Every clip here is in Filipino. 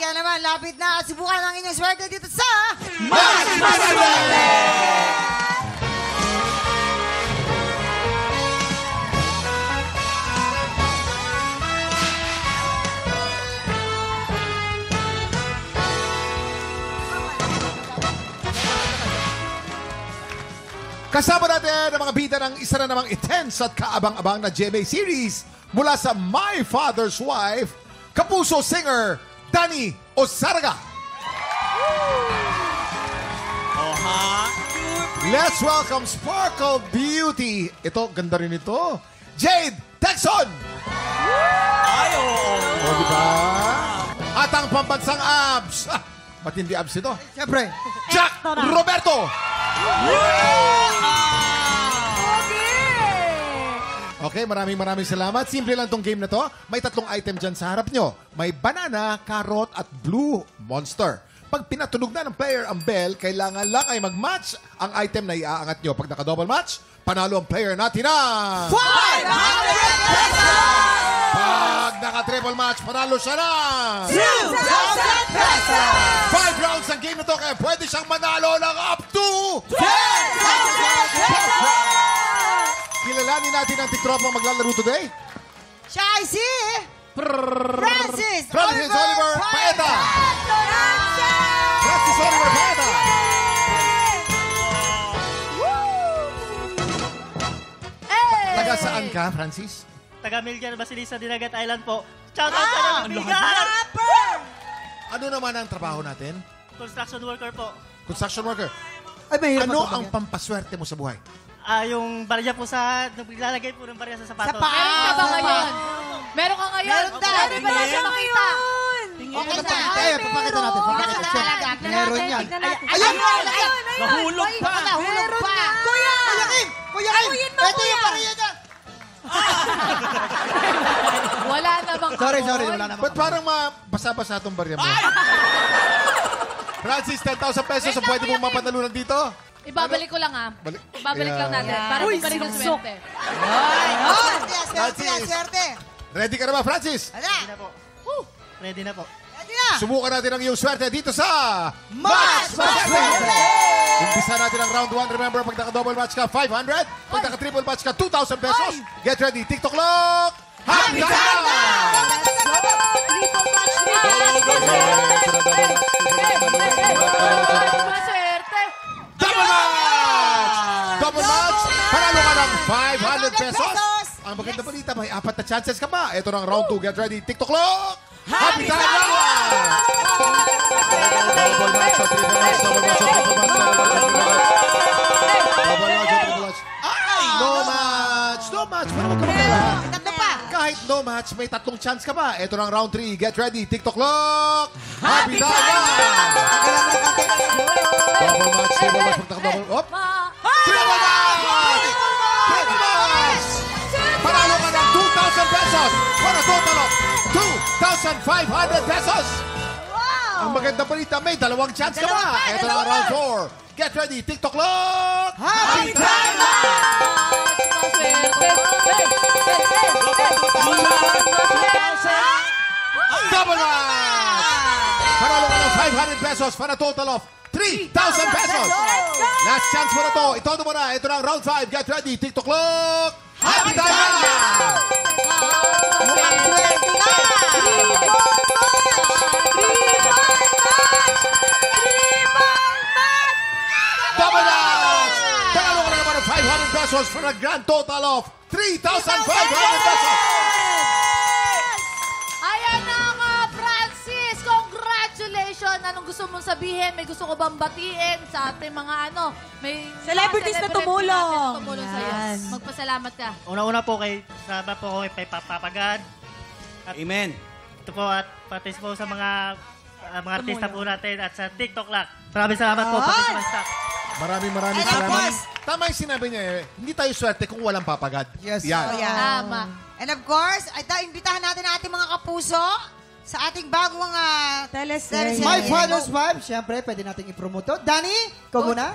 Kaya naman, lapit na at subukan ang inyong swerte dito sa... Mas Maswerte! Kasama natin ang mga bida ng isa na namang intense at kaabang-abang na GMA series mula sa My Father's Wife, kapuso singer Danny Ozaraga. Let's welcome Sparkle Beauty. Ito, ganda rin ito. Jade Texon. O, diba? At ang pambansang abs. Matindi abs ito. Siyempre. Jack Roberto. Okay, maraming salamat. Simple lang tong game na to. May 3 item dyan sa harap nyo. May banana, carrot, at blue monster. Pag pinatunog na ng player ang bell, kailangan lang ay mag-match ang item na iaangat nyo. Pag naka-double match, panalo ang player natin na 500 pesos! Pag naka-triple match, panalo siya na 2,000 pesos! 5 rounds ang game na to, kaya pwede siyang manalo ng up to 10,000 pesos! Kilalanin natin ang tiktropang maglalaro today. Siya ay si... Francis Oliver Paeta. Francis Oliver Paeta. Taga saan ka, Francis? Taga Milgan, Basilisa, Dinagat Island po. Shout out sa Milgan! Ano naman ang trabaho natin? Construction worker po. Construction worker. Ay, mahirap Ano matubang ang yan. pampaswerte mo sa buhay? Yung barya po sa... Naglalagay po ng barya sa sapatos. Sa paa. Meron ka ba ngayon? Meron ka ngayon? Meron daw. Pwede ba lang siya makita? Okay na. Tayo, papakita natin. Papakita natin. Meron yan. Ayun! Nahulog pa! Nahulog pa. Kuya! Kuya Kim! Ito yung pariya niya. Wala namang Sorry, amoy. wala naman. Ba't parang basa-basa itong barya mo? Francis, 10,000 pesos ang pwede mong mapanalunan dito. Ibabalik ko lang Ibabalik lang natin. Para bumalik ang swerte. Swerte. Ready ka na ba, Francis? Hala. Ready na po. Ready na po. Ready na. Subukan natin ang iyong swerte dito sa Mas Maswerte! Umpisa natin ang round 1. Remember, pag naka-double match ka, 500. Pag naka-triple match ka, 2,000 pesos. Get ready. TikTok clock. Happy time na! Maswerte! Double match! Double match! Panalo ka ng 500 pesos. Ang maganda balita, may 4 na chances ka pa. Ito na ang round 2. Get ready. TikTok clock. Happy time na! Double match o triple match. Double match o triple match. Double match o triple match. Ay! No match! No match! Pero wag ka magkala. Tatlo pa. Kahit no match, may 3 chance ka pa. Ito na ang round 3. Get ready. TikTok clock. Happy time na! Double match, triple match. Pag naka-double. Op! Triple match! Triple match! Panalo ka ng 2,000 pesos for a total of 2,500 pesos! Ang magandang balita, may 2 chance ka pa. Ito na ang round 4. Get ready. TikTok clock. Happy time na! Double match! Panalo ka ng 500 pesos for a total of 3,000 pesos! Last chance mo na to. Itodo mo na. Ito na ang round 5. Get ready. TikTok clock. Happy time na! Double match! Panalo ka na naman ng 500 pesos for a grand total of 3,500 pesos! Ayan na nga, Francis! Congratulations! Anong gusto mong sabihin? May gusto ko bang batiin sa ating mga may Celebrities na tumulong. natin na tumulong sa'yo. Yan. Magpasalamat ka. Una-una po kay Saba po kay Papagad. Amen. Ito po at pati po sa mga artista po natin at sa TikTok lang. Maraming salamat po pati sa mga staff. Maraming And of salamat. course- Tama yung sinabi niya eh. Hindi tayo swerte kung walang papagad. Yes. Yan. Oh, yeah. Tama. And of course, imbitahan natin ang ating mga kapuso sa ating bagong Teleserye. teleserye. My Father's Wife, siyempre, pwede natin i-promote to. Danny, ikaw muna.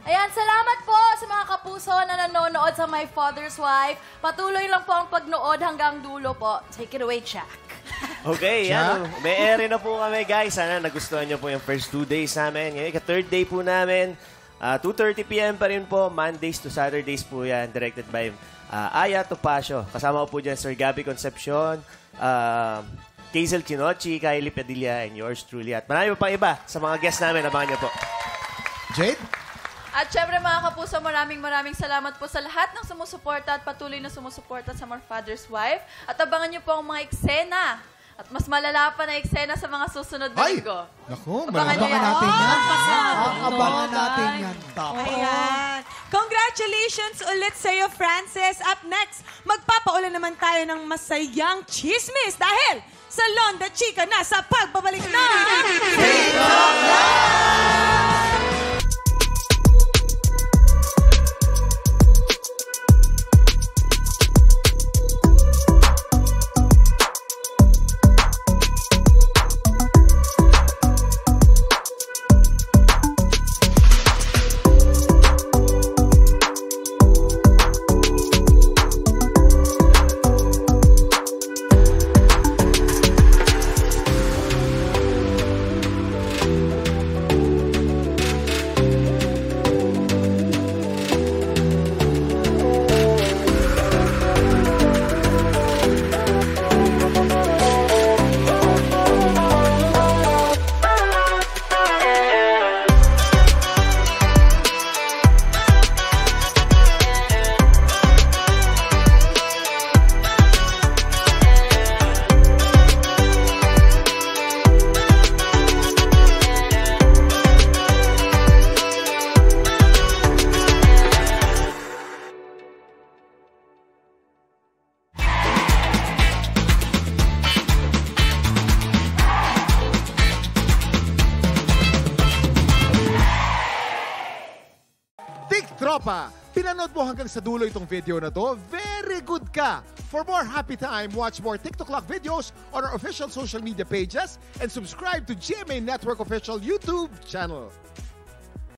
Ayan, salamat po sa mga kapuso na nanonood sa My Father's Wife. Patuloy lang po ang pagnood hanggang dulo po. Take it away, Jack. Okay, Siya? yan. May ere na po kami, guys. Sana nagustuhan nyo po yung first 2 days namin. Ngayon, third day po namin. 2:30 p.m. pa rin po. Mondays to Saturdays po yan. Directed by Aya Topacio. Kasama ko po dyan Sir Gabby Concepcion, Hazel Chinochi, Kylie Padilla, and yours truly. At marami pa pang iba sa mga guests namin. Abangan nyo po. Jade? At syempre mga kapuso, maraming salamat po sa lahat ng sumusuporta at patuloy na sumusuporta sa More Father's Wife. At abangan niyo po ang mga eksena. At mas malala pa na eksena sa mga susunod na linggo. Naku, Abangan niyo yan. Natin yan. Abangan natin yan. Ayan. Congratulations ulit sa'yo, Francis. Up next, magpapaulan naman tayo ng masayang chismis dahil sa Londa Chica nasa pagbabalik na Tropa, pinanood mo hanggang sa dulo itong video na to? Very good ka! For more happy time, watch more TikTok Lock videos on our official social media pages and subscribe to GMA Network official YouTube channel.